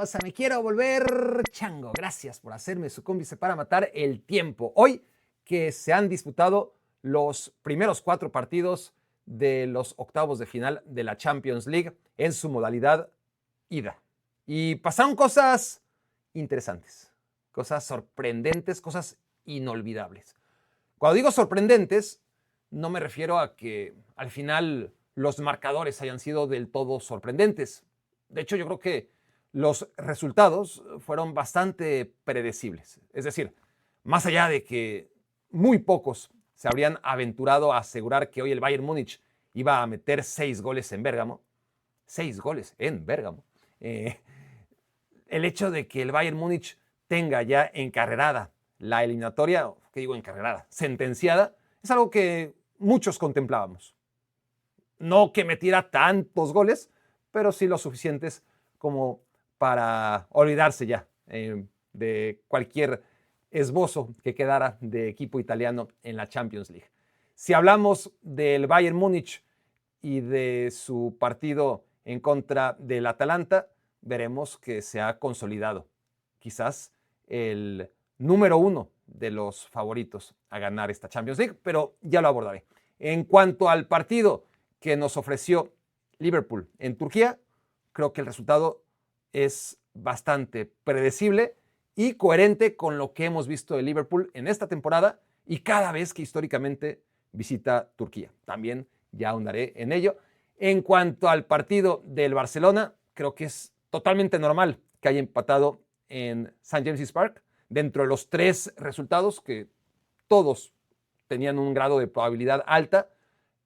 bienvenidos a Me Quiero Volver Chango. Gracias por hacerme su cómplice para matar el tiempo. Hoy que se han disputado los primeros 4 partidos de los octavos de final de la Champions League en su modalidad ida. Y pasaron cosas interesantes, cosas sorprendentes, cosas inolvidables. Cuando digo sorprendentes, no me refiero a que al final los marcadores hayan sido del todo sorprendentes. De hecho, yo creo que los resultados fueron bastante predecibles. Es decir, más allá de que muy pocos se habrían aventurado a asegurar que hoy el Bayern Múnich iba a meter 6 goles en Bérgamo. 6 goles en Bérgamo. El hecho de que el Bayern Múnich tenga ya encarrerada la eliminatoria, ¿qué digo encarrerada? Sentenciada, es algo que muchos contemplábamos. No que metiera tantos goles, pero sí lo suficientes como para olvidarse ya de cualquier esbozo que quedara de equipo italiano en la Champions League. Si hablamos del Bayern Múnich y de su partido en contra del Atalanta, veremos que se ha consolidado quizás el número 1 de los favoritos a ganar esta Champions League, pero ya lo abordaré. En cuanto al partido que nos ofreció Liverpool en Turquía, creo que el resultado es bastante predecible y coherente con lo que hemos visto de Liverpool en esta temporada y cada vez que históricamente visita Turquía. También ya ahondaré en ello. En cuanto al partido del Barcelona, creo que es totalmente normal que haya empatado en St. James's Park, dentro de los 3 resultados que todos tenían un grado de probabilidad alta.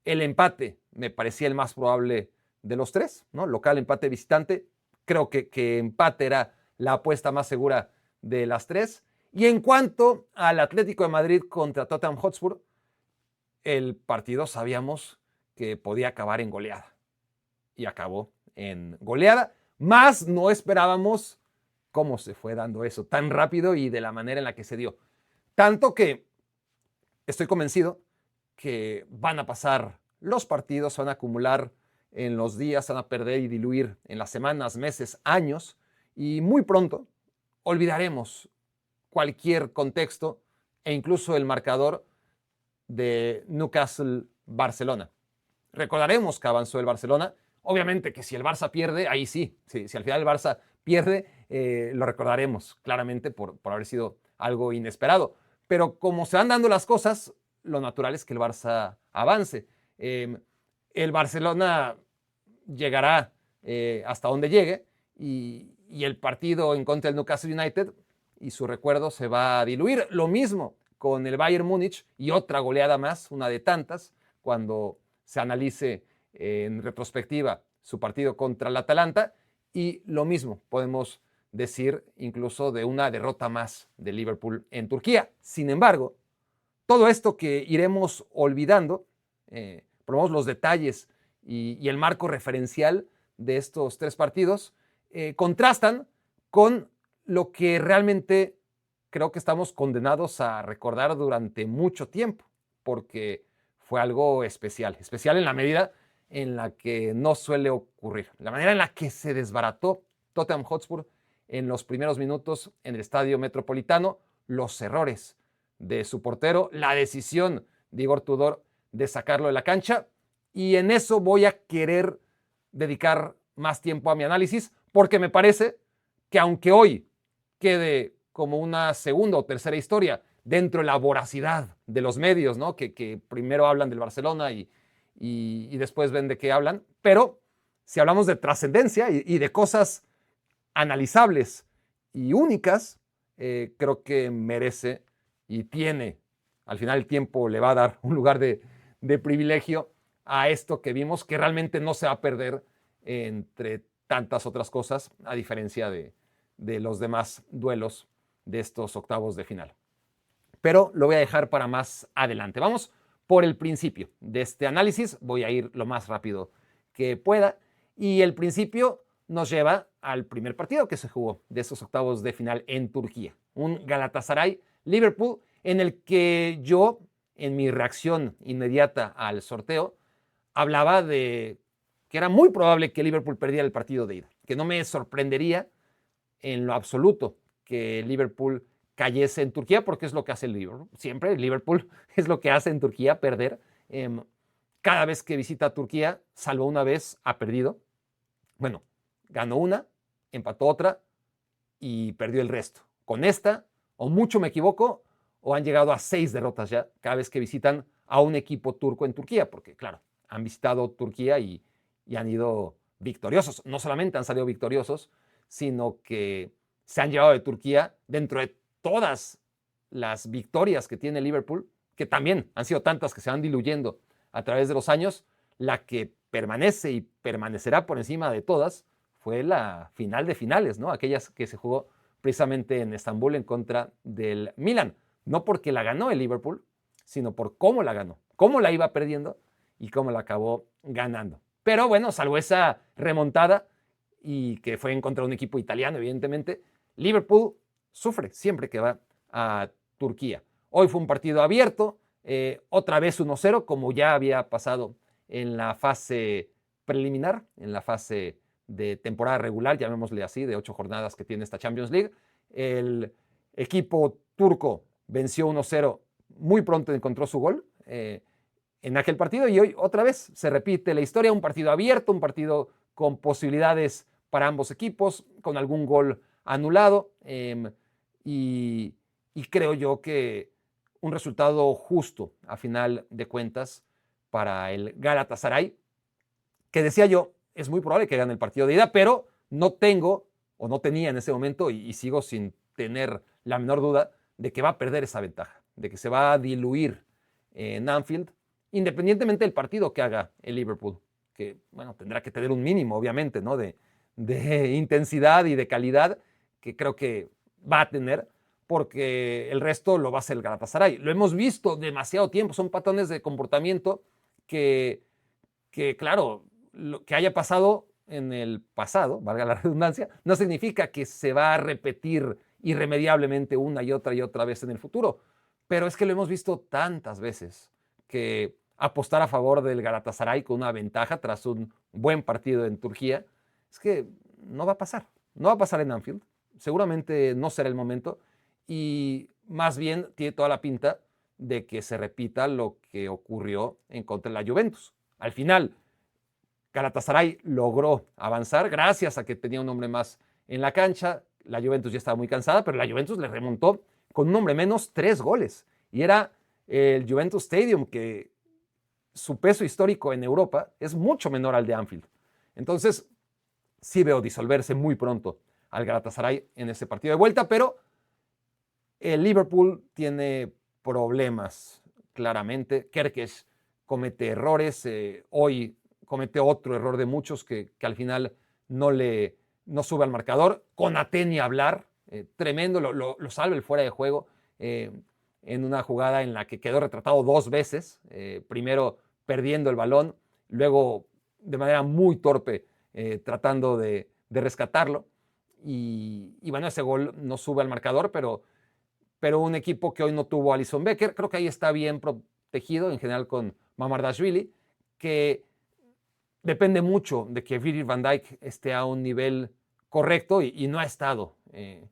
El empate me parecía el más probable de los 3, ¿no? Local, empate, visitante. Creo que empate era la apuesta más segura de las 3. Y en cuanto al Atlético de Madrid contra Tottenham Hotspur, el partido sabíamos que podía acabar en goleada. Y acabó en goleada. Más no esperábamos cómo se fue dando eso tan rápido y de la manera en la que se dio. Tanto que estoy convencido que van a pasar los partidos, se van a acumular en los días, se van a perder y diluir en las semanas, meses, años, y muy pronto olvidaremos cualquier contexto e incluso el marcador de Newcastle-Barcelona. Recordaremos que avanzó el Barcelona. Obviamente que si el Barça pierde, ahí sí. Si al final el Barça pierde, lo recordaremos claramente por haber sido algo inesperado. Pero como se van dando las cosas, lo natural es que el Barça avance. El Barcelona llegará hasta donde llegue y el partido en contra del Newcastle United y su recuerdo se va a diluir. Lo mismo con el Bayern Múnich y otra goleada más, una de tantas, cuando se analice en retrospectiva su partido contra el Atalanta, y lo mismo podemos decir incluso de una derrota más de Liverpool en Turquía. Sin embargo, todo esto que iremos olvidando, ponemos los detalles y el marco referencial de estos 3 partidos, contrastan con lo que realmente creo que estamos condenados a recordar durante mucho tiempo, porque fue algo especial en la medida en la que no suele ocurrir, la manera en la que se desbarató Tottenham Hotspur en los primeros minutos en el Estadio Metropolitano, los errores de su portero, la decisión de Igor Tudor de sacarlo de la cancha, y en eso voy a querer dedicar más tiempo a mi análisis, porque me parece que aunque hoy quede como una segunda o tercera historia dentro de la voracidad de los medios, ¿no? que primero hablan del Barcelona y después ven de qué hablan, pero si hablamos de trascendencia y de cosas analizables y únicas, creo que merece y tiene, al final el tiempo le va a dar un lugar de privilegio a esto que vimos, que realmente no se va a perder entre tantas otras cosas, a diferencia de los demás duelos de estos octavos de final. Pero lo voy a dejar para más adelante. Vamos por el principio de este análisis. Voy a ir lo más rápido que pueda. Y el principio nos lleva al primer partido que se jugó de esos octavos de final en Turquía. Un Galatasaray-Liverpool en el que yo, en mi reacción inmediata al sorteo, hablaba de que era muy probable que Liverpool perdiera el partido de ida, que no me sorprendería en lo absoluto que Liverpool cayese en Turquía, porque es lo que hace el Liverpool. Siempre el Liverpool es lo que hace en Turquía, perder. Cada vez que visita Turquía, salvo una vez, ha perdido. Bueno, ganó una, empató otra y perdió el resto. Con esta, o mucho me equivoco, o han llegado a 6 derrotas ya cada vez que visitan a un equipo turco en Turquía, porque claro, han visitado Turquía y han ido victoriosos. No solamente han salido victoriosos, sino que se han llevado de Turquía dentro de todas las victorias que tiene Liverpool, que también han sido tantas que se van diluyendo a través de los años. La que permanece y permanecerá por encima de todas fue la final de finales, ¿no? Aquellas que se jugó precisamente en Estambul en contra del Milan. No porque la ganó el Liverpool, sino por cómo la ganó, cómo la iba perdiendo y cómo la acabó ganando. Pero bueno, salvo esa remontada y que fue en contra de un equipo italiano, evidentemente, Liverpool sufre siempre que va a Turquía. Hoy fue un partido abierto, otra vez 1-0, como ya había pasado en la fase preliminar, en la fase de temporada regular, llamémosle así, de 8 jornadas que tiene esta Champions League. El equipo turco venció 1-0, muy pronto encontró su gol en aquel partido y hoy otra vez se repite la historia, un partido abierto, un partido con posibilidades para ambos equipos, con algún gol anulado y creo yo que un resultado justo a final de cuentas para el Galatasaray, que decía yo, es muy probable que gane el partido de ida, pero no tengo o no tenía en ese momento y sigo sin tener la menor duda de que va a perder esa ventaja, de que se va a diluir en Anfield, independientemente del partido que haga el Liverpool, que bueno, tendrá que tener un mínimo, obviamente, ¿no? de intensidad y de calidad, que creo que va a tener, porque el resto lo va a hacer el Galatasaray. Lo hemos visto demasiado tiempo, son patrones de comportamiento que claro, lo que haya pasado en el pasado, valga la redundancia, no significa que se va a repetir irremediablemente una y otra vez en el futuro. Pero es que lo hemos visto tantas veces que apostar a favor del Galatasaray con una ventaja tras un buen partido en Turquía, es que no va a pasar. No va a pasar en Anfield. Seguramente no será el momento y más bien tiene toda la pinta de que se repita lo que ocurrió en contra de la Juventus. Al final, Galatasaray logró avanzar gracias a que tenía un hombre más en la cancha. La Juventus ya estaba muy cansada, pero la Juventus le remontó con un hombre menos 3 goles. Y era el Juventus Stadium, que su peso histórico en Europa es mucho menor al de Anfield. Entonces, sí veo disolverse muy pronto al Galatasaray en ese partido de vuelta, pero el Liverpool tiene problemas, claramente. Kerkez comete errores, hoy comete otro error de muchos que al final no sube al marcador. Konaté ni hablar, tremendo, lo salva el fuera de juego en una jugada en la que quedó retratado 2 veces, primero perdiendo el balón, luego de manera muy torpe tratando de rescatarlo. Y bueno, ese gol no sube al marcador, pero un equipo que hoy no tuvo a Alisson Becker, creo que ahí está bien protegido en general con Mamardashvili, que depende mucho de que Virgil van Dijk esté a un nivel correcto y no ha estado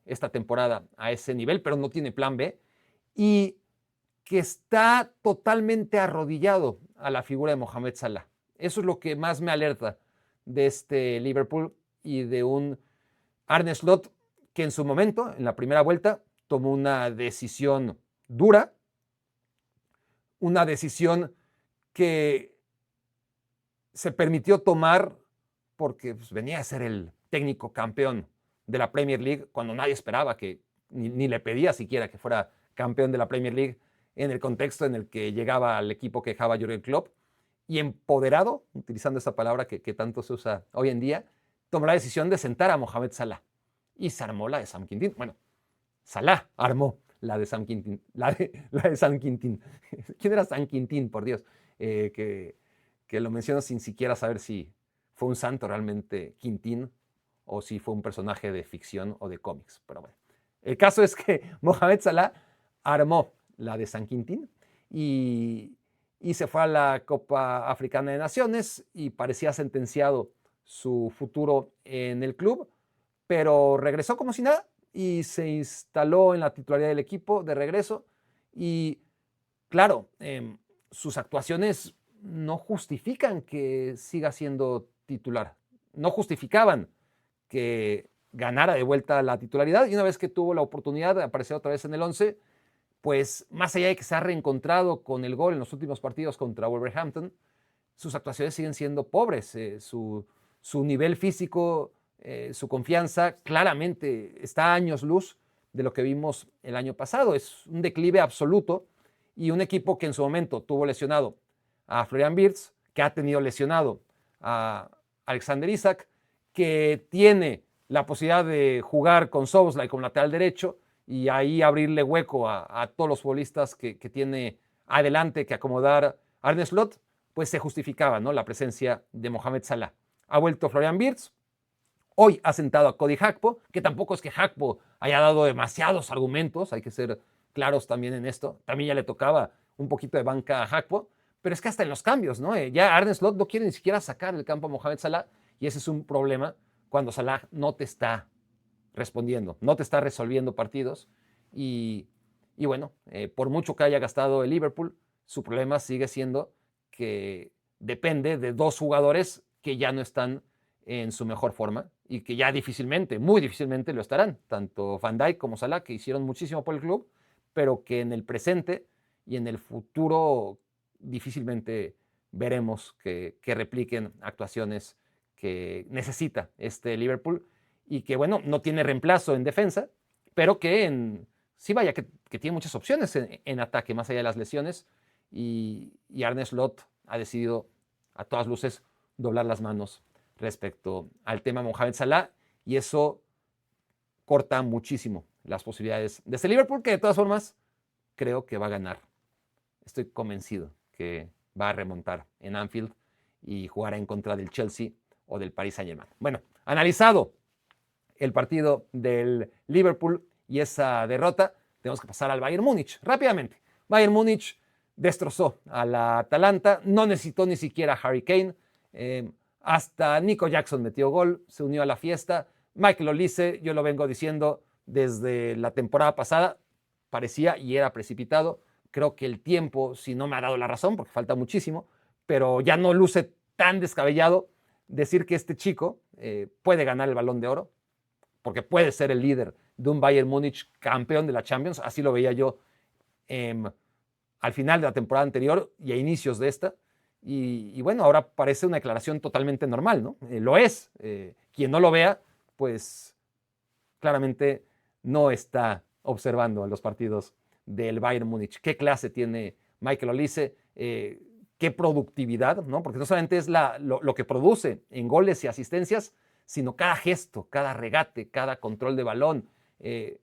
esta temporada a ese nivel, pero no tiene plan B y que está totalmente arrodillado a la figura de Mohamed Salah. Eso es lo que más me alerta de este Liverpool y de un Arne Slot que en su momento, en la primera vuelta, tomó una decisión dura, una decisión que se permitió tomar porque pues, venía a ser el técnico campeón de la Premier League cuando nadie esperaba que, ni le pedía siquiera que fuera campeón de la Premier League en el contexto en el que llegaba al equipo que dejaba Jürgen Klopp, y empoderado, utilizando esa palabra que tanto se usa hoy en día, tomó la decisión de sentar a Mohamed Salah y se armó la de Sam Quintín. Bueno, Salah armó la de Sam Quintín. La de Sam Quintín. ¿Quién era Sam Quintín, por Dios? Que lo menciono sin siquiera saber si fue un santo realmente Quintín o si fue un personaje de ficción o de cómics. Pero bueno, el caso es que Mohamed Salah armó la de San Quintín y se fue a la Copa Africana de Naciones y parecía sentenciado su futuro en el club, pero regresó como si nada y se instaló en la titularidad del equipo de regreso. Y claro, sus actuaciones no justifican que siga siendo titular. No justificaban que ganara de vuelta la titularidad. Y una vez que tuvo la oportunidad de aparecer otra vez en el 11, pues más allá de que se ha reencontrado con el gol en los últimos partidos contra Wolverhampton, sus actuaciones siguen siendo pobres. Su nivel físico, su confianza, claramente está a años luz de lo que vimos el año pasado. Es un declive absoluto y un equipo que en su momento tuvo lesionado a Florian Wirtz, que ha tenido lesionado a Alexander Isak, que tiene la posibilidad de jugar con Szoboszlai como lateral derecho y ahí abrirle hueco a todos los futbolistas que tiene adelante que acomodar Arne Slot, pues se justificaba, ¿no?, la presencia de Mohamed Salah. Ha vuelto Florian Wirtz, hoy ha sentado a Cody Gakpo, que tampoco es que Gakpo haya dado demasiados argumentos, hay que ser claros también en esto, también ya le tocaba un poquito de banca a Gakpo, pero es que hasta en los cambios, ¿no? Ya Arne Slot no quiere ni siquiera sacar del campo a Mohamed Salah y ese es un problema cuando Salah no te está respondiendo, no te está resolviendo partidos y bueno, por mucho que haya gastado el Liverpool, su problema sigue siendo que depende de dos jugadores que ya no están en su mejor forma y que ya difícilmente, muy difícilmente lo estarán, tanto Van Dijk como Salah, que hicieron muchísimo por el club, pero que en el presente y en el futuro difícilmente veremos que repliquen actuaciones que necesita este Liverpool y que, bueno, no tiene reemplazo en defensa, pero que sí vaya, que tiene muchas opciones en ataque, más allá de las lesiones, y Arne Slot ha decidido a todas luces doblar las manos respecto al tema Mohamed Salah, y eso corta muchísimo las posibilidades de este Liverpool, que de todas formas creo que va a ganar. Estoy convencido que va a remontar en Anfield y jugará en contra del Chelsea o del Paris Saint-Germain. Bueno, analizado el partido del Liverpool y esa derrota, tenemos que pasar al Bayern Múnich rápidamente. Bayern Múnich destrozó a la Atalanta, no necesitó ni siquiera Harry Kane, hasta Nico Jackson metió gol, se unió a la fiesta. Michael Olise, yo lo vengo diciendo desde la temporada pasada, parecía y era precipitado. Creo que el tiempo, si no me ha dado la razón, porque falta muchísimo, pero ya no luce tan descabellado decir que este chico puede ganar el Balón de Oro, porque puede ser el líder de un Bayern Múnich campeón de la Champions. Así lo veía yo al final de la temporada anterior y a inicios de esta. Y bueno, ahora parece una declaración totalmente normal, ¿no? Lo es. Quien no lo vea, pues claramente no está observando los partidos del Bayern Múnich. ¿Qué clase tiene Michael Olise? ¿Qué productividad? ¿No? Porque no solamente es lo que produce en goles y asistencias, sino cada gesto, cada regate, cada control de balón,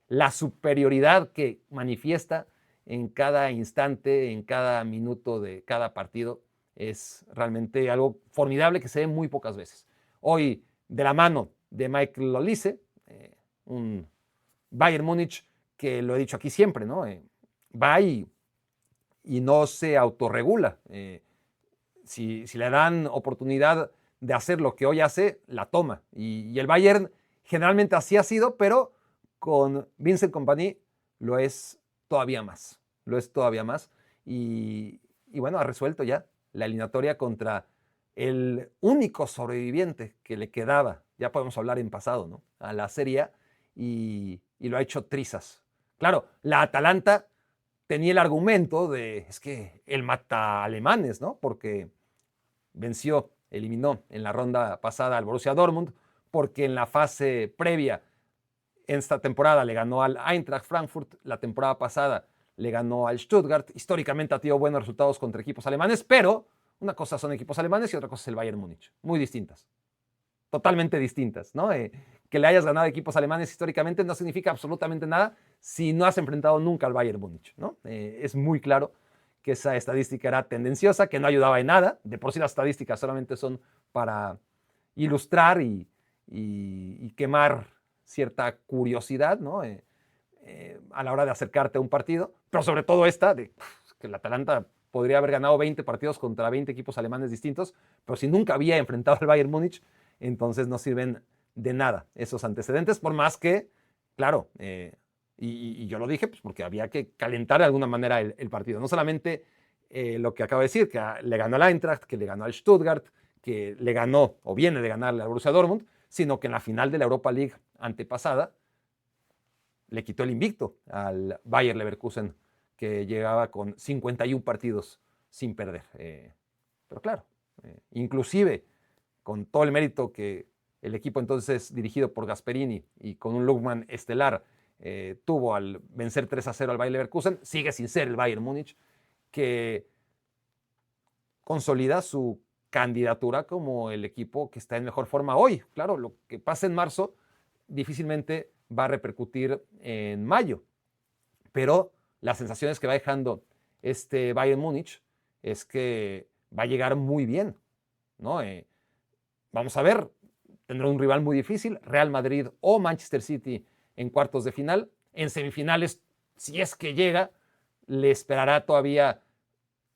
la superioridad que manifiesta en cada instante, en cada minuto de cada partido, es realmente algo formidable que se ve muy pocas veces. Hoy, de la mano de Michael Olise, un Bayern Múnich que lo he dicho aquí siempre, ¿no? Va y no se autorregula. Si le dan oportunidad de hacer lo que hoy hace, la toma. Y el Bayern generalmente así ha sido, pero con Vincent Kompany lo es todavía más. Lo es todavía más. Y bueno, ha resuelto ya la eliminatoria contra el único sobreviviente que le quedaba, ya podemos hablar en pasado, ¿no?, a la Serie A, y lo ha hecho trizas. Claro, la Atalanta tenía el argumento de, es que él mata alemanes, ¿no?, porque eliminó en la ronda pasada al Borussia Dortmund, porque en la fase previa, en esta temporada le ganó al Eintracht Frankfurt, la temporada pasada le ganó al Stuttgart, históricamente ha tenido buenos resultados contra equipos alemanes, pero una cosa son equipos alemanes y otra cosa es el Bayern Múnich, muy distintas, totalmente distintas, ¿no? Que le hayas ganado a equipos alemanes históricamente no significa absolutamente nada si no has enfrentado nunca al Bayern Múnich, ¿no? Es muy claro que esa estadística era tendenciosa, que no ayudaba en nada. De por sí las estadísticas solamente son para ilustrar y quemar cierta curiosidad, ¿no?, a la hora de acercarte a un partido, pero sobre todo esta, de que el Atalanta podría haber ganado 20 partidos contra 20 equipos alemanes distintos, pero si nunca había enfrentado al Bayern Múnich, entonces no sirven de nada esos antecedentes, por más que, claro, y yo lo dije, pues porque había que calentar de alguna manera el partido. No solamente lo que acabo de decir, que le ganó al Eintracht, que le ganó al Stuttgart, que le ganó o viene de ganarle al Borussia Dortmund, sino que en la final de la Europa League antepasada le quitó el invicto al Bayer Leverkusen, que llegaba con 51 partidos sin perder. Pero claro, inclusive con todo el mérito que el equipo entonces dirigido por Gasperini y con un Lookman estelar tuvo al vencer 3-0 al Bayer Leverkusen, sigue sin ser el Bayern Múnich, que consolida su candidatura como el equipo que está en mejor forma hoy. Claro, lo que pasa en marzo difícilmente va a repercutir en mayo, pero las sensaciones que va dejando este Bayern Múnich es que va a llegar muy bien, ¿no? Vamos a ver, tendrá un rival muy difícil, Real Madrid o Manchester City en cuartos de final. En semifinales, si es que llega, le esperará todavía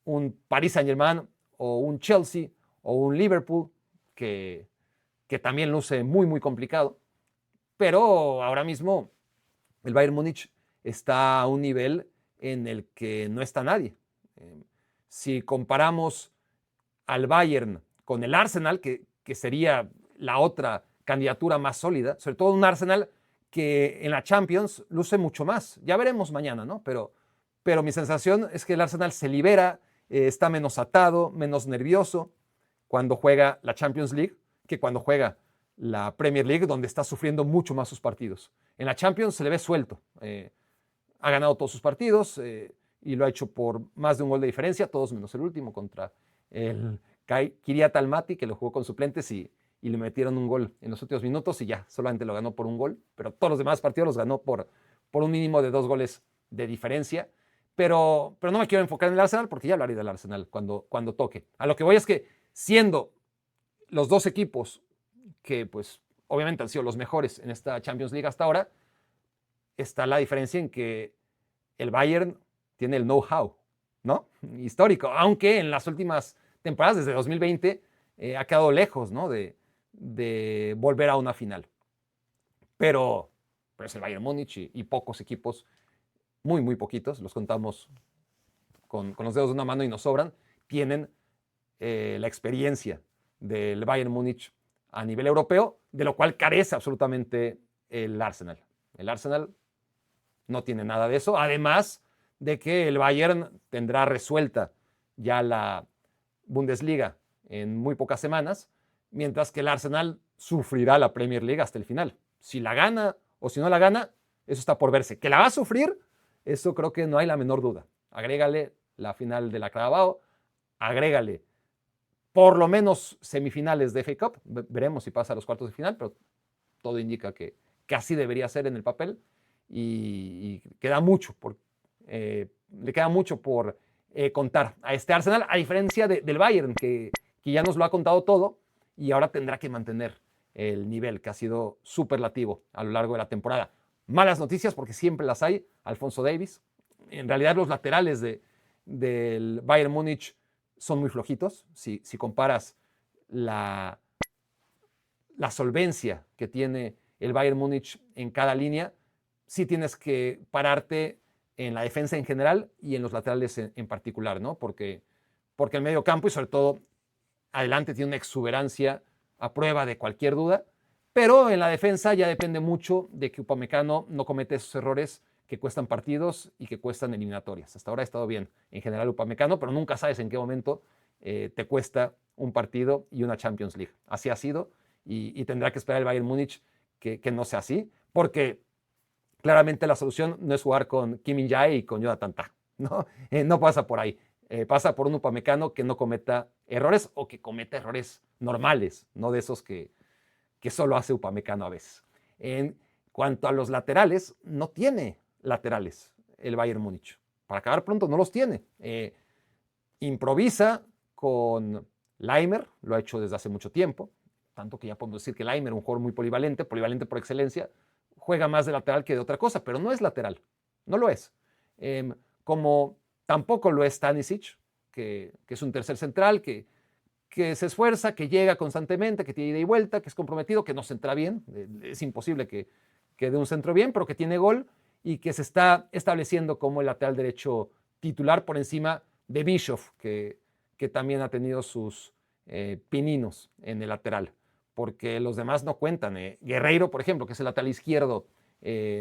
un Paris Saint-Germain o un Chelsea o un Liverpool que también luce muy, muy complicado. Pero ahora mismo el Bayern Múnich está a un nivel en el que no está nadie. Si comparamos al Bayern con el Arsenal, que sería la otra candidatura más sólida, sobre todo un Arsenal que en la Champions luce mucho más. Ya veremos mañana, ¿no? Pero mi sensación es que el Arsenal se libera, está menos atado, menos nervioso cuando juega la Champions League que cuando juega la Premier League, donde está sufriendo mucho más sus partidos. En la Champions se le ve suelto. Ha ganado todos sus partidos y lo ha hecho por más de un gol de diferencia, todos menos el último contra el Kiryat Almaty, que lo jugó con suplentes y le metieron un gol en los últimos minutos y ya, solamente lo ganó por un gol, pero todos los demás partidos los ganó por un mínimo de 2 goles de diferencia. Pero no me quiero enfocar en el Arsenal porque ya hablaré del Arsenal cuando toque. A lo que voy es que siendo los dos equipos que pues obviamente han sido los mejores en esta Champions League hasta ahora, está la diferencia en que el Bayern tiene el know-how, ¿no? Histórico, aunque en las últimas temporadas, desde 2020, ha quedado lejos, ¿no? De volver a una final. Pero es el Bayern Múnich y pocos equipos, muy, muy poquitos, los contamos con los dedos de una mano y nos sobran, tienen la experiencia del Bayern Múnich a nivel europeo, de lo cual carece absolutamente el Arsenal. El Arsenal no tiene nada de eso, además de que el Bayern tendrá resuelta ya la Bundesliga en muy pocas semanas, mientras que el Arsenal sufrirá la Premier League hasta el final. Si la gana o si no la gana, eso está por verse. Que la va a sufrir, eso creo que no hay la menor duda. Agrégale la final de la Carabao, agrégale por lo menos semifinales de FA Cup, veremos si pasa a los cuartos de final, pero todo indica que así debería ser en el papel y queda mucho le queda mucho por contar a este Arsenal, a diferencia del Bayern, que ya nos lo ha contado todo y ahora tendrá que mantener el nivel que ha sido superlativo a lo largo de la temporada. Malas noticias porque siempre las hay, Alphonso Davies. En realidad los laterales del Bayern Múnich son muy flojitos. Si comparas la solvencia que tiene el Bayern Múnich en cada línea, sí tienes que pararte en la defensa en general y en los laterales en particular, ¿no? Porque el medio campo y sobre todo adelante tiene una exuberancia a prueba de cualquier duda, pero en la defensa ya depende mucho de que Upamecano no cometa esos errores que cuestan partidos y que cuestan eliminatorias. Hasta ahora ha estado bien en general Upamecano, pero nunca sabes en qué momento te cuesta un partido y una Champions League. Así ha sido y tendrá que esperar el Bayern Múnich que no sea así, porque claramente la solución no es jugar con Kim Min-jae y con Jonathan Tah, ¿no? No pasa por ahí. Pasa por un Upamecano que no cometa errores o que cometa errores normales, no de esos que solo hace Upamecano a veces. En cuanto a los laterales, no tiene laterales el Bayern Múnich. Para acabar pronto, no los tiene. Improvisa con Laimer, lo ha hecho desde hace mucho tiempo, tanto que ya podemos decir que Laimer es un jugador muy polivalente por excelencia, juega más de lateral que de otra cosa, pero no es lateral, no lo es. Como tampoco lo es Stanisic, que es un tercer central, que que se esfuerza, que llega constantemente, que tiene ida y vuelta, que es comprometido, que no centra bien. Es imposible que dé un centro bien, pero que tiene gol y que se está estableciendo como el lateral derecho titular por encima de Bischoff, que también ha tenido sus pininos en el lateral, porque los demás no cuentan. Guerreiro, por ejemplo, que es el lateral izquierdo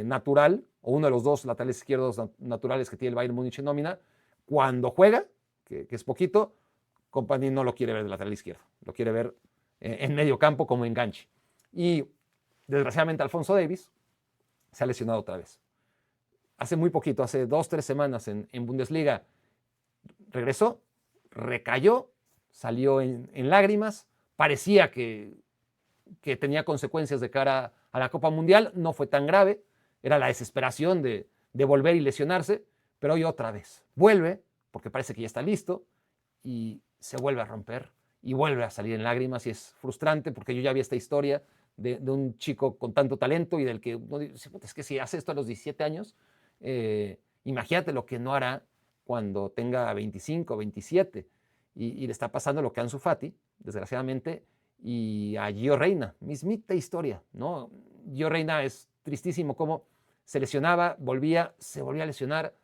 natural, o uno de los dos laterales izquierdos naturales que tiene el Bayern Múnich en nómina, cuando juega, que es poquito, Kompany no lo quiere ver de lateral izquierdo, lo quiere ver en medio campo como enganche. Y desgraciadamente Alphonso Davies se ha lesionado otra vez. Hace muy poquito, hace 2-3 semanas en Bundesliga, regresó, recayó, salió en lágrimas, parecía que tenía consecuencias de cara a la Copa Mundial, no fue tan grave, era la desesperación de volver y lesionarse, pero hoy otra vez vuelve, porque parece que ya está listo, y se vuelve a romper, y vuelve a salir en lágrimas, y es frustrante, porque yo ya vi esta historia de un chico con tanto talento, y del que uno dice, es que si hace esto a los 17 años, imagínate lo que no hará cuando tenga 25, 27, y le está pasando lo que a Ansu Fati, desgraciadamente, y a Gio Reyna, mismita historia, ¿no? Gio Reyna es tristísimo cómo se lesionaba, se volvía a lesionar,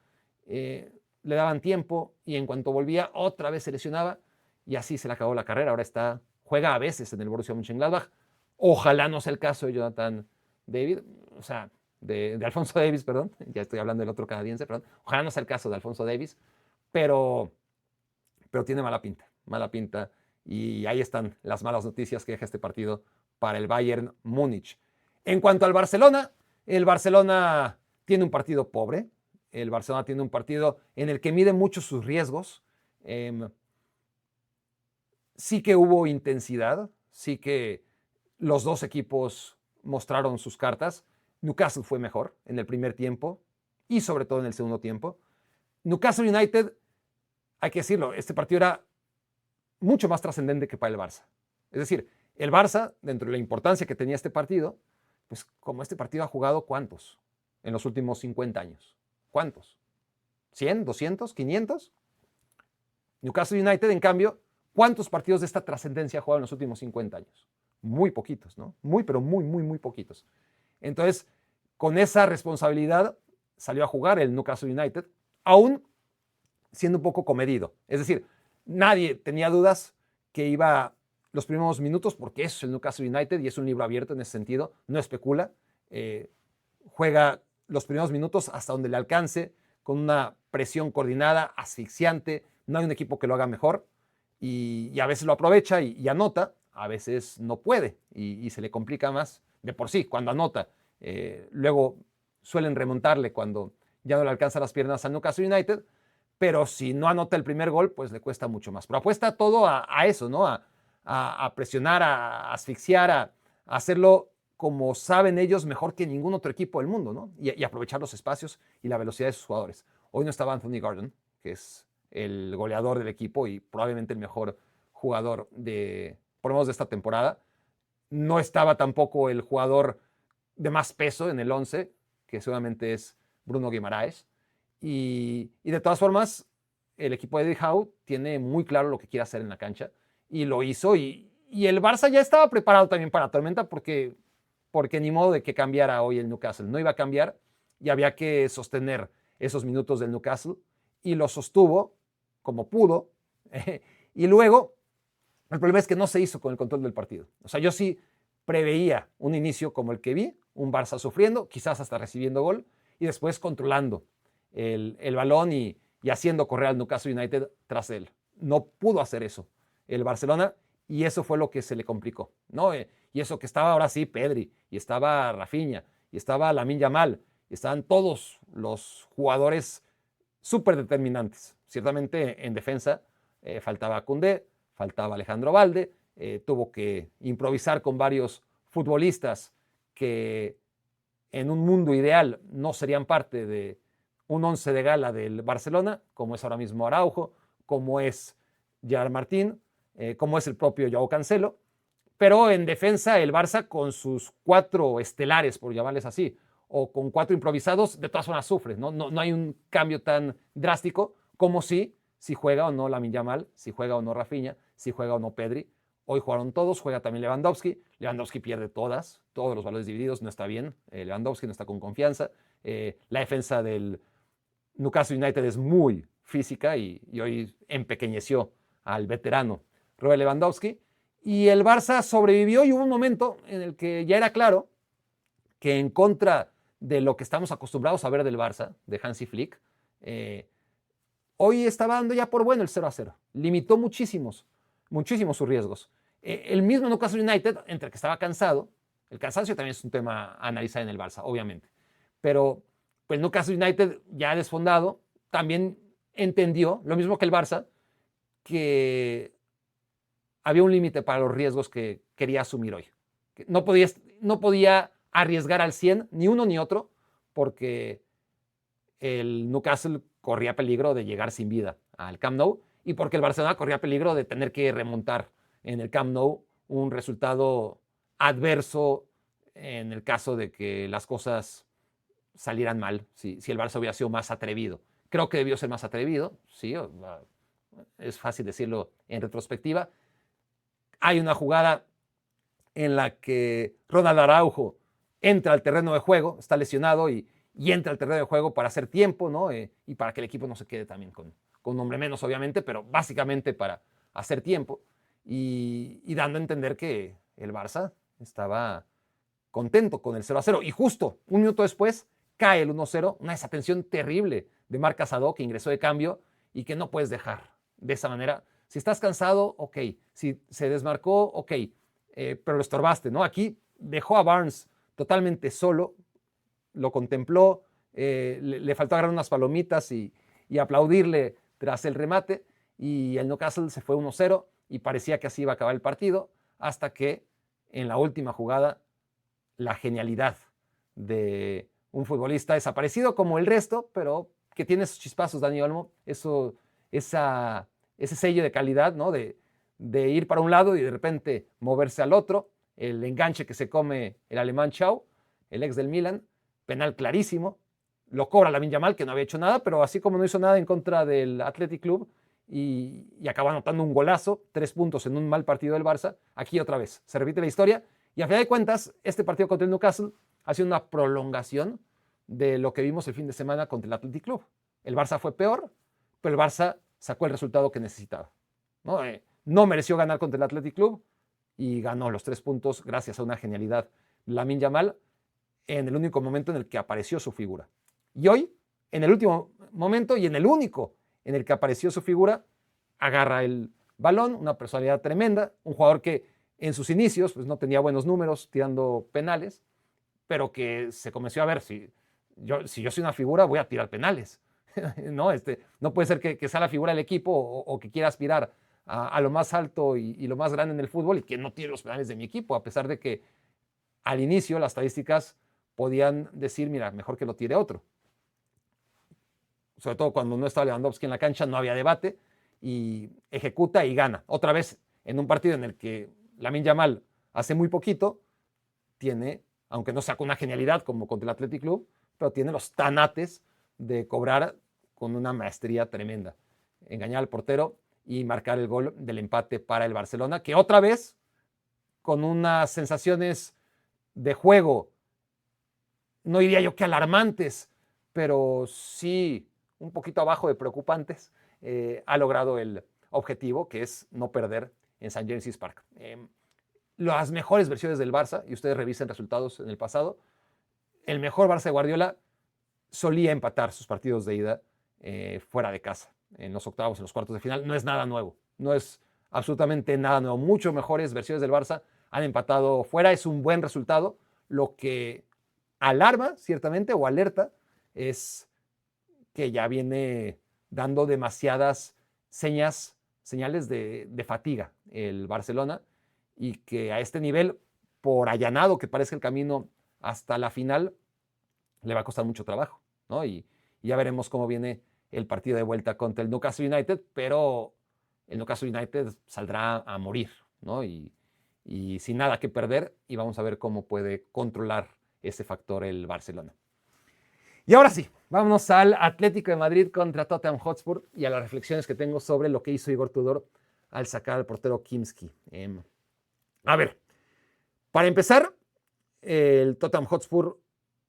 le daban tiempo y en cuanto volvía otra vez se lesionaba y así se le acabó la carrera. Ahora juega a veces en el Borussia Mönchengladbach. Ojalá no sea el caso de Jonathan David, o sea, de Alphonso Davies, perdón, ya estoy hablando del otro canadiense, perdón. Ojalá no sea el caso de Alphonso Davies, pero tiene mala pinta. Y ahí están las malas noticias que deja este partido para el Bayern Múnich. En cuanto al Barcelona, el Barcelona tiene un partido pobre. El Barcelona tiene un partido en el que mide mucho sus riesgos. Sí que hubo intensidad, sí que los dos equipos mostraron sus cartas. Newcastle fue mejor en el primer tiempo y sobre todo en el segundo tiempo. Newcastle United, hay que decirlo, este partido era mucho más trascendente que para el Barça. Es decir, el Barça, dentro de la importancia que tenía este partido, pues como este partido ha jugado, ¿cuántos? En los últimos 50 años. ¿Cuántos? ¿100? ¿200? ¿500? Newcastle United, en cambio, ¿cuántos partidos de esta trascendencia ha jugado en los últimos 50 años? Muy poquitos, ¿no? Pero muy poquitos. Entonces, con esa responsabilidad salió a jugar el Newcastle United, aún siendo un poco comedido. Es decir, nadie tenía dudas que iba los primeros minutos, porque eso es el Newcastle United y es un libro abierto en ese sentido, no especula, juega los primeros minutos hasta donde le alcance, con una presión coordinada, asfixiante, no hay un equipo que lo haga mejor, y a veces lo aprovecha y anota, a veces no puede y se le complica más de por sí cuando anota. Luego suelen remontarle cuando ya no le alcanza las piernas al Newcastle United, pero si no anota el primer gol, pues le cuesta mucho más. Pero apuesta todo a eso, ¿no? A presionar, a asfixiar, a hacerlo como saben ellos mejor que ningún otro equipo del mundo, ¿no? Y aprovechar los espacios y la velocidad de sus jugadores. Hoy no estaba Anthony Gordon, que es el goleador del equipo y probablemente el mejor jugador por lo menos de esta temporada. No estaba tampoco el jugador de más peso en el 11, que seguramente es Bruno Guimaraes. Y de todas formas, el equipo de Eddie Howe tiene muy claro lo que quiere hacer en la cancha y lo hizo. Y el Barça ya estaba preparado también para la tormenta porque ni modo de que cambiara hoy el Newcastle. No iba a cambiar y había que sostener esos minutos del Newcastle y lo sostuvo como pudo. Y luego, el problema es que no se hizo con el control del partido. O sea, yo sí preveía un inicio como el que vi, un Barça sufriendo, quizás hasta recibiendo gol y después controlando el balón y haciendo correr al Newcastle United tras él. No pudo hacer eso el Barcelona y eso fue lo que se le complicó, ¿no? Y eso que estaba ahora sí Pedri, y estaba Rafinha, y estaba Lamine Yamal, y estaban todos los jugadores súper determinantes. Ciertamente en defensa faltaba Koundé, faltaba Alejandro Valde, tuvo que improvisar con varios futbolistas que en un mundo ideal no serían parte de un once de gala del Barcelona, como es ahora mismo Araujo, como es Gerard Martín, como es el propio Joao Cancelo, pero en defensa el Barça con sus 4 estelares, por llamarles así, o con 4 improvisados, de todas formas sufre, ¿no? No hay un cambio tan drástico como si juega o no Lamine Yamal, si juega o no Rafinha, si juega o no Pedri. Hoy jugaron todos, juega también Lewandowski. Lewandowski pierde todos los balones divididos, no está bien. Lewandowski no está con confianza. La defensa del Newcastle United es muy física y hoy empequeñeció al veterano Robert Lewandowski. Y el Barça sobrevivió y hubo un momento en el que ya era claro que en contra de lo que estamos acostumbrados a ver del Barça, de Hansi Flick, hoy estaba dando ya por bueno el 0-0. Limitó muchísimos sus riesgos. El mismo Newcastle United, entre que estaba cansado, el cansancio también es un tema a analizar en el Barça, obviamente, pero pues Newcastle United ya desfondado también entendió, lo mismo que el Barça, que había un límite para los riesgos que quería asumir hoy. No podía arriesgar al 100 ni uno ni otro, porque el Newcastle corría peligro de llegar sin vida al Camp Nou y porque el Barcelona corría peligro de tener que remontar en el Camp Nou un resultado adverso en el caso de que las cosas salieran mal, si el Barça hubiera sido más atrevido. Creo que debió ser más atrevido, sí, es fácil decirlo en retrospectiva. Hay una jugada en la que Ronald Araujo entra al terreno de juego, está lesionado y entra al terreno de juego para hacer tiempo, ¿no? Y para que el equipo no se quede también con un hombre menos, obviamente, pero básicamente para hacer tiempo y dando a entender que el Barça estaba contento con el 0-0. Y justo un minuto después cae el 1-0, una desatención terrible de Marc Casado, que ingresó de cambio y que no puedes dejar de esa manera. Si estás cansado, ok. Si se desmarcó, ok. Pero lo estorbaste, ¿no? Aquí dejó a Barnes totalmente solo, lo contempló, le faltó agarrar unas palomitas y aplaudirle tras el remate, y el Newcastle se fue 1-0 y parecía que así iba a acabar el partido, hasta que en la última jugada la genialidad de un futbolista desaparecido como el resto, pero que tiene esos chispazos, Dani Olmo, ese sello de calidad, ¿no? De ir para un lado y de repente moverse al otro, el enganche que se come el alemán Chau, el ex del Milan, penal clarísimo, lo cobra Lamine Yamal, que no había hecho nada, pero así como no hizo nada en contra del Athletic Club y acaba anotando un golazo, 3 puntos en un mal partido del Barça, aquí otra vez se repite la historia y a final de cuentas este partido contra el Newcastle ha sido una prolongación de lo que vimos el fin de semana contra el Athletic Club. El Barça fue peor, pero el Barça sacó el resultado que necesitaba, ¿no? No mereció ganar contra el Athletic Club y ganó los 3 puntos gracias a una genialidad Lamine Yamal en el único momento en el que apareció su figura. Y hoy, en el último momento y en el único en el que apareció su figura, agarra el balón, una personalidad tremenda, un jugador que en sus inicios pues, no tenía buenos números tirando penales, pero que se convenció a ver, si yo soy una figura, voy a tirar penales. No, no puede ser que sea la figura del equipo o que quiera aspirar a lo más alto y lo más grande en el fútbol y que no tire los penales de mi equipo, a pesar de que al inicio las estadísticas podían decir, mira, mejor que lo tire otro. Sobre todo cuando no estaba Lewandowski en la cancha, no había debate, y ejecuta y gana. Otra vez, en un partido en el que Lamine Yamal hace muy poquito, tiene, aunque no sea con una genialidad como contra el Athletic Club, pero tiene los tanates de cobrar con una maestría tremenda, engañar al portero y marcar el gol del empate para el Barcelona, que otra vez, con unas sensaciones de juego, no diría yo que alarmantes, pero sí un poquito abajo de preocupantes, ha logrado el objetivo, que es no perder en St. James's Park. Las mejores versiones del Barça, y ustedes revisen resultados en el pasado, el mejor Barça de Guardiola solía empatar sus partidos de ida fuera de casa, en los octavos, en los cuartos de final. No es nada nuevo, no es absolutamente nada nuevo. Mucho mejores versiones del Barça han empatado fuera, es un buen resultado. Lo que alarma, ciertamente, o alerta, es que ya viene dando demasiadas señales de fatiga el Barcelona, y que a este nivel, por allanado que parezca el camino hasta la final, le va a costar mucho trabajo, ¿no? Y ya veremos cómo viene el partido de vuelta contra el Newcastle United, pero el Newcastle United saldrá a morir, ¿no? Y sin nada que perder, y vamos a ver cómo puede controlar ese factor el Barcelona. Y ahora sí, vámonos al Atlético de Madrid contra Tottenham Hotspur y a las reflexiones que tengo sobre lo que hizo Igor Tudor al sacar al portero Kimski. A ver, para empezar, el Tottenham Hotspur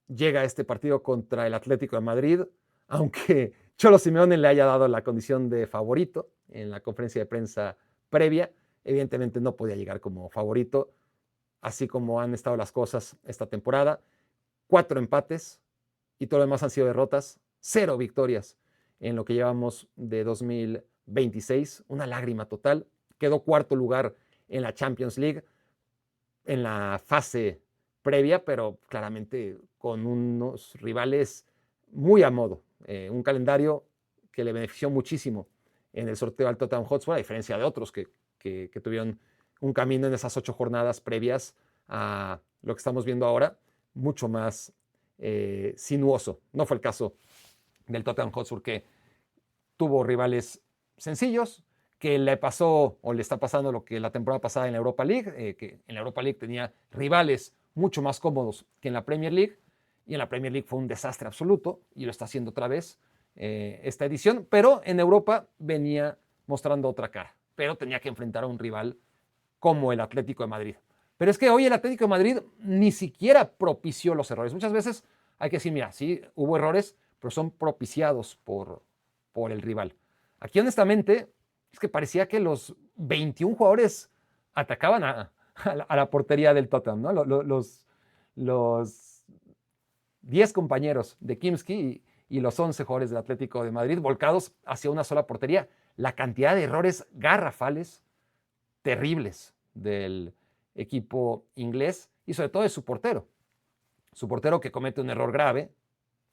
llega a este partido contra el Atlético de Madrid, aunque Cholo Simeone le haya dado la condición de favorito en la conferencia de prensa previa. Evidentemente no podía llegar como favorito, así como han estado las cosas esta temporada. 4 empates y todo lo demás han sido derrotas, 0 victorias en lo que llevamos de 2026. Una lágrima total. Quedó cuarto lugar en la Champions League en la fase previa, pero claramente con unos rivales muy a modo. Un calendario que le benefició muchísimo en el sorteo al Tottenham Hotspur, a diferencia de otros que tuvieron un camino en esas 8 jornadas previas a lo que estamos viendo ahora, mucho más sinuoso. No fue el caso del Tottenham Hotspur, que tuvo rivales sencillos, que le pasó o le está pasando lo que la temporada pasada en la Europa League, que en la Europa League tenía rivales mucho más cómodos que en la Premier League, y en la Premier League fue un desastre absoluto, y lo está haciendo otra vez esta edición, pero en Europa venía mostrando otra cara, pero tenía que enfrentar a un rival como el Atlético de Madrid. Pero es que hoy el Atlético de Madrid ni siquiera propició los errores. Muchas veces hay que decir, mira, sí, hubo errores, pero son propiciados por el rival. Aquí, honestamente, es que parecía que los 21 jugadores atacaban a la portería del Tottenham, ¿no? Los 10 compañeros de Kimski y los 11 jugadores del Atlético de Madrid volcados hacia una sola portería. La cantidad de errores garrafales terribles del equipo inglés y sobre todo de su portero. Su portero que comete un error grave,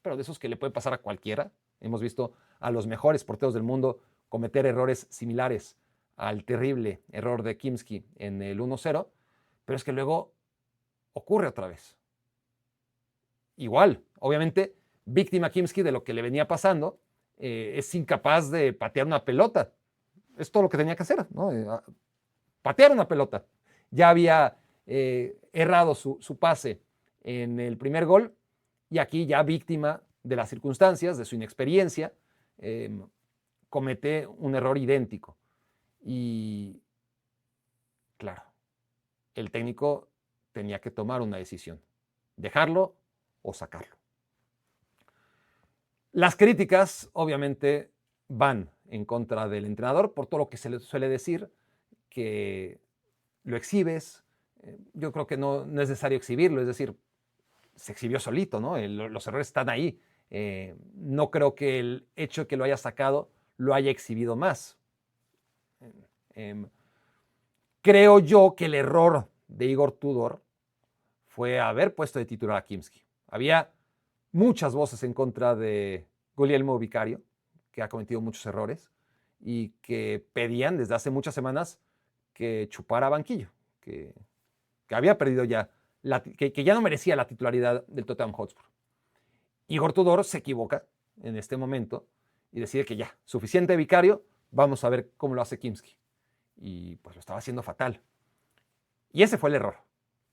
pero de esos que le puede pasar a cualquiera. Hemos visto a los mejores porteros del mundo cometer errores similares al terrible error de Kimski en el 1-0, pero es que luego ocurre otra vez. Igual, obviamente, víctima Kimski de lo que le venía pasando, es incapaz de patear una pelota. Es todo lo que tenía que hacer, ¿no? Patear una pelota. Ya había errado su pase en el primer gol y aquí ya víctima de las circunstancias, de su inexperiencia, comete un error idéntico. Y claro, el técnico tenía que tomar una decisión, dejarlo o sacarlo. Las críticas obviamente van en contra del entrenador por todo lo que se le suele decir, que lo exhibes. Yo creo que no es necesario exhibirlo, es decir, se exhibió solito, ¿no? Los errores están ahí. No creo que el hecho de que lo haya sacado lo haya exhibido más. Creo yo que el error de Igor Tudor fue haber puesto de titular a Kimski. Había muchas voces en contra de Guglielmo Vicario, que ha cometido muchos errores y que pedían desde hace muchas semanas que chupara banquillo, que había perdido ya, que ya no merecía la titularidad del Tottenham Hotspur. Igor Tudor se equivoca en este momento y decide que ya, suficiente Vicario, vamos a ver cómo lo hace Kimski. Y pues lo estaba haciendo fatal. Y ese fue el error,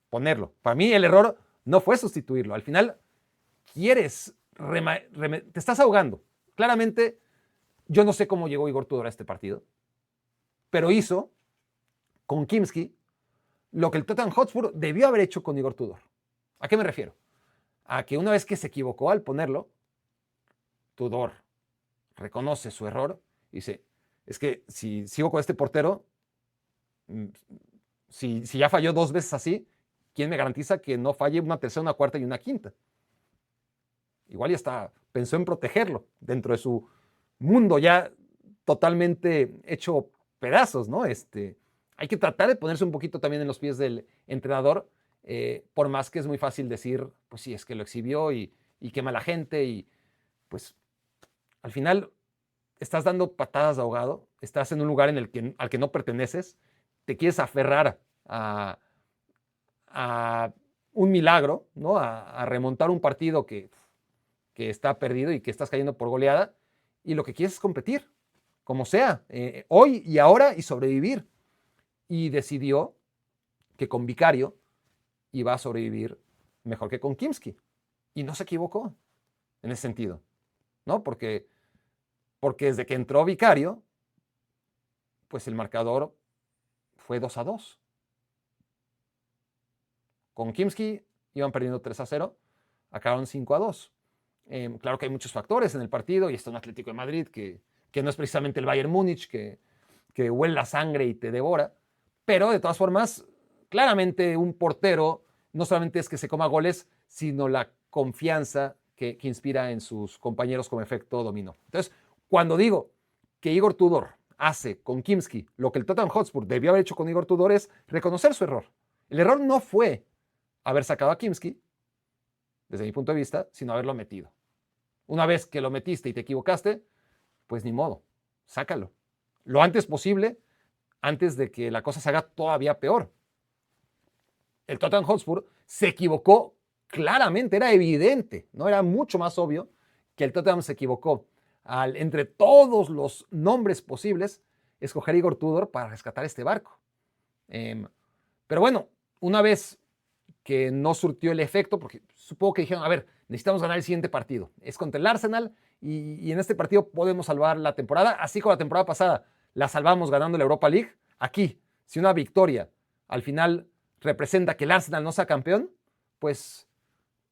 ponerlo. Para mí el error no fue sustituirlo. Al final quieres, te estás ahogando. Claramente, yo no sé cómo llegó Igor Tudor a este partido, pero hizo con Kimski lo que el Tottenham Hotspur debió haber hecho con Igor Tudor. ¿A qué me refiero? A que una vez que se equivocó al ponerlo, Tudor reconoce su error y dice, es que si sigo con este portero, si ya falló 2 veces así, ¿quién me garantiza que no falle una tercera, una cuarta y una quinta? Igual ya está, pensó en protegerlo dentro de su mundo ya totalmente hecho pedazos, ¿no? Hay que tratar de ponerse un poquito también en los pies del entrenador, por más que es muy fácil decir, pues sí, es que lo exhibió y qué mala gente, y pues al final estás dando patadas de ahogado, estás en un lugar al que no perteneces, te quieres aferrar a un milagro, ¿no? A remontar un partido que está perdido y que estás cayendo por goleada, y lo que quieres es competir, como sea, hoy y ahora, y sobrevivir. Y decidió que con Vicario iba a sobrevivir mejor que con Kimski. Y no se equivocó en ese sentido, ¿no? Porque desde que entró Vicario, pues el marcador fue 2-2. Con Kimski iban perdiendo 3-0, acabaron 5-2. Claro que hay muchos factores en el partido y está un Atlético de Madrid que no es precisamente el Bayern Múnich, que huele la sangre y te devora, pero de todas formas, claramente un portero no solamente es que se coma goles, sino la confianza que inspira en sus compañeros como efecto dominó. Entonces, cuando digo que Igor Tudor hace con Kimski lo que el Tottenham Hotspur debió haber hecho con Igor Tudor es reconocer su error. El error no fue haber sacado a Kimski, desde mi punto de vista, sino haberlo metido. Una vez que lo metiste y te equivocaste, pues ni modo, sácalo. Lo antes posible, antes de que la cosa se haga todavía peor. El Tottenham Hotspur se equivocó claramente, era evidente, ¿no? Era mucho más obvio que el Tottenham se equivocó al, entre todos los nombres posibles, escoger a Igor Tudor para rescatar este barco. Pero bueno, una vez que no surtió el efecto, porque supongo que dijeron, a ver, necesitamos ganar el siguiente partido. Es contra el Arsenal y en este partido podemos salvar la temporada, así como la temporada pasada la salvamos ganando la Europa League. Aquí, si una victoria al final representa que el Arsenal no sea campeón, pues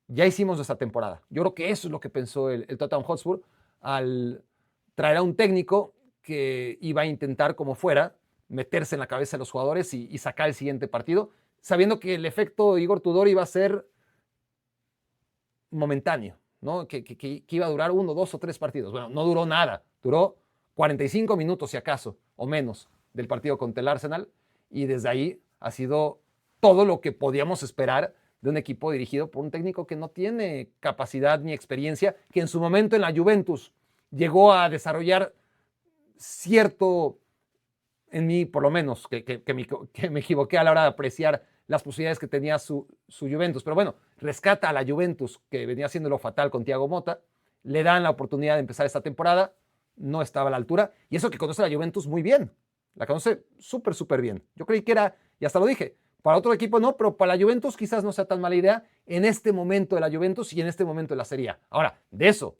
ya hicimos nuestra temporada. Yo creo que eso es lo que pensó el Tottenham Hotspur al traer a un técnico que iba a intentar, como fuera, meterse en la cabeza de los jugadores y sacar el siguiente partido, sabiendo que el efecto Igor Tudor iba a ser momentáneo, ¿no? Que iba a durar 1, 2 o 3 partidos. Bueno, no duró nada, duró 45 minutos si acaso, o menos, del partido contra el Arsenal, y desde ahí ha sido todo lo que podíamos esperar de un equipo dirigido por un técnico que no tiene capacidad ni experiencia, que en su momento en la Juventus llegó a desarrollar cierto, en mí por lo menos, que me equivoqué a la hora de apreciar las posibilidades que tenía su Juventus. Pero bueno, rescata a la Juventus, que venía haciendo lo fatal con Thiago Motta, le dan la oportunidad de empezar esta temporada, no estaba a la altura, y eso que conoce a la Juventus muy bien, la conoce súper, súper bien. Yo creí que era, y hasta lo dije, para otro equipo no, pero para la Juventus quizás no sea tan mala idea en este momento de la Juventus y en este momento de la Serie A. Ahora, de eso,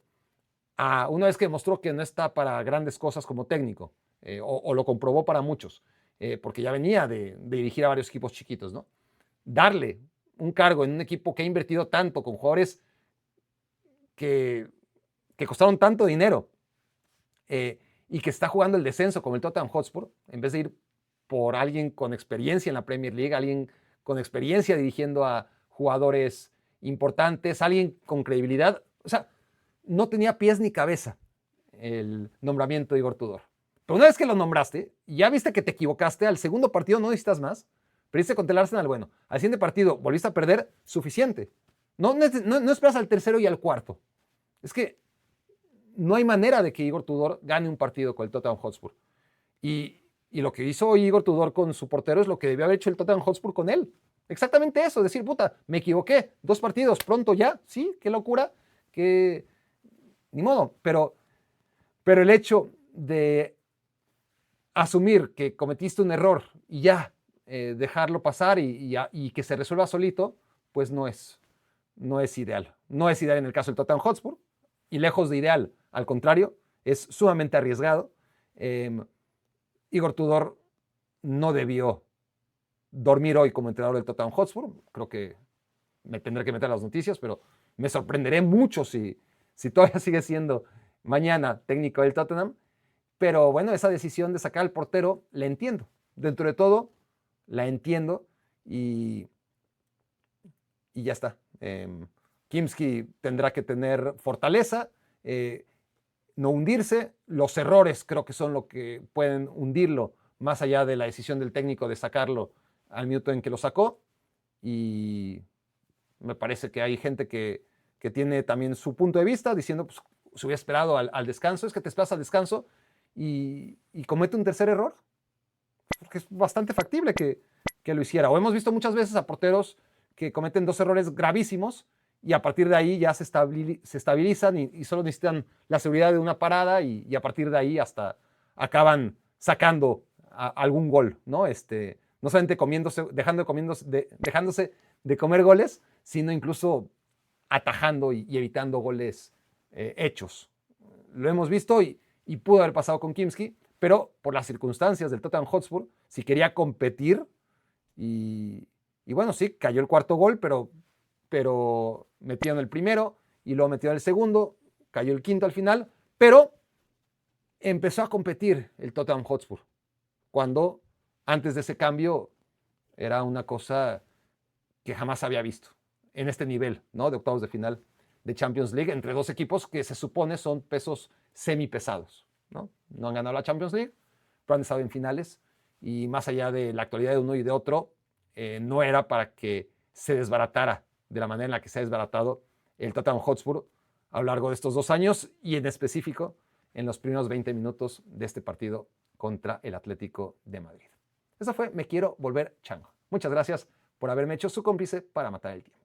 a una vez que demostró que no está para grandes cosas como técnico, o lo comprobó para muchos, porque ya venía de dirigir a varios equipos chiquitos, ¿no? Darle un cargo en un equipo que ha invertido tanto con jugadores que costaron tanto dinero y que está jugando el descenso como el Tottenham Hotspur, en vez de ir por alguien con experiencia en la Premier League, alguien con experiencia dirigiendo a jugadores importantes, alguien con credibilidad. O sea, no tenía pies ni cabeza el nombramiento de Igor Tudor. Pero una vez que lo nombraste, ya viste que te equivocaste, al segundo partido no necesitas más. Perdiste contra el Arsenal, bueno, al siguiente partido volviste a perder, suficiente. No esperas al tercero y al cuarto. Es que no hay manera de que Igor Tudor gane un partido con el Tottenham Hotspur. Y lo que hizo Igor Tudor con su portero es lo que debió haber hecho el Tottenham Hotspur con él. Exactamente eso, decir, puta, me equivoqué, 2 partidos, pronto ya, sí, qué locura, que ni modo, pero el hecho de asumir que cometiste un error y ya dejarlo pasar y que se resuelva solito, pues no es ideal. No es ideal en el caso del Tottenham Hotspur y lejos de ideal, al contrario, es sumamente arriesgado. Igor Tudor no debió dormir hoy como entrenador del Tottenham Hotspur. Creo que me tendré que meter a las noticias, pero me sorprenderé mucho si todavía sigue siendo mañana técnico del Tottenham. Pero bueno, esa decisión de sacar al portero la entiendo. Dentro de todo, la entiendo y ya está. Kimski tendrá que tener fortaleza, no hundirse. Los errores creo que son lo que pueden hundirlo, más allá de la decisión del técnico de sacarlo al minuto en que lo sacó. Y me parece que hay gente que tiene también su punto de vista, diciendo, pues, se hubiera esperado al descanso. Es que te esperas al descanso y comete un tercer error, porque es bastante factible que lo hiciera. O hemos visto muchas veces a porteros que cometen 2 errores gravísimos y a partir de ahí ya se estabilizan y solo necesitan la seguridad de una parada y a partir de ahí hasta acaban sacando algún gol, ¿no? No solamente dejándose de comer goles, sino incluso atajando y evitando goles hechos. Lo hemos visto y pudo haber pasado con Kimski, pero por las circunstancias del Tottenham Hotspur, si quería competir, y bueno, sí, cayó el cuarto gol, pero metieron el primero y luego metieron el segundo, cayó el quinto al final, pero empezó a competir el Tottenham Hotspur, cuando antes de ese cambio era una cosa que jamás había visto en este nivel, ¿no? De octavos de final de Champions League entre dos equipos que se supone son pesos semipesados, ¿no? No han ganado la Champions League, pero han estado en finales y más allá de la actualidad de uno y de otro, no era para que se desbaratara de la manera en la que se ha desbaratado el Tottenham Hotspur a lo largo de estos 2 años y en específico en los primeros 20 minutos de este partido contra el Atlético de Madrid. Eso fue Me Quiero Volver Chango. Muchas gracias por haberme hecho su cómplice para matar el tiempo.